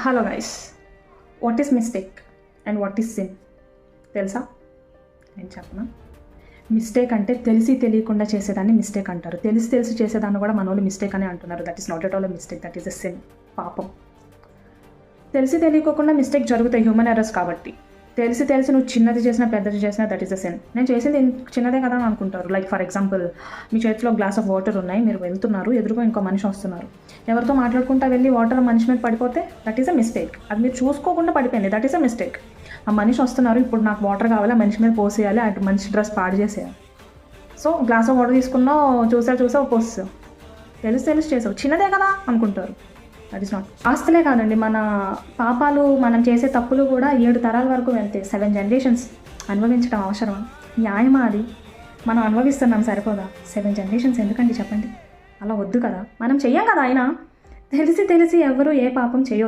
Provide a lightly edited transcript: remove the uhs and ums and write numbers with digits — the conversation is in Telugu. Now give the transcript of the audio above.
Hello guys, what is mistake and what is sin తెలుసా? నేను చెప్పనా? మిస్టేక్ అంటే తెలిసి తెలియకుండా చేసేదాన్ని మిస్టేక్ అంటారు. తెలిసి చేసేదాన్ని కూడా మన వాళ్ళు మిస్టేక్ అని అంటున్నారు. That is not at all mistake, that is a sin, పాపం. తెలిసి తెలియకోకుండా మిస్టేక్ జరుగుతాయి, హ్యూమన్ ఎర్రర్స్ కాబట్టి. తెలిసి నువ్వు చిన్నది చేసినా పెద్దది చేసినా దట్ ఈస్ అ సిన్. నేను చేసింది చిన్నదే కదా అని అనుకుంటారు. లైక్ ఫర్ ఎగ్జాంపుల్, మీ చేతిలో గ్లాస్ ఆఫ్ వాటర్ ఉన్నాయి, మీరు వెళ్తున్నారు, ఎదురుగా ఇంకో మనిషి వస్తున్నారు, ఎవరితో మాట్లాడుకుంటా వెళ్ళి వాటర్ మనిషి మీద పడిపోతే దట్ ఈస్ అ మిస్టేక్. అది మీరు చూసుకోకుండా పడిపోయింది, దట్ ఈస్ అ మిస్టేక్. ఆ మనిషి వస్తున్నారు, ఇప్పుడు నాకు వాటర్ కావాలి, ఆ మనిషి మీద పోసేయాలి, అటు మనిషి డ్రెస్ పాడు చేసేయాలి. సో గ్లాస్ ఆఫ్ వాటర్ తీసుకున్నావు, చూసావు పోసావు, తెలిసి చేసావు, చిన్నదే కదా అనుకుంటారు. That is not. ఆస్తులే కాదండి, మన పాపాలు, మనం చేసే తప్పులు కూడా 7 తరాల వరకు వెళ్తాయి. 7 జనరేషన్స్ అనుభవించడం అవసరం? న్యాయమా అది? మనం అనుభవిస్తున్నాం, సరిపోదా? 7 జనరేషన్స్ ఎందుకండి చెప్పండి? అలా వద్దు కదా. మనం చెయ్యం కదా. అయినా తెలిసి ఎవరు ఏ పాపం చేయొద్దు.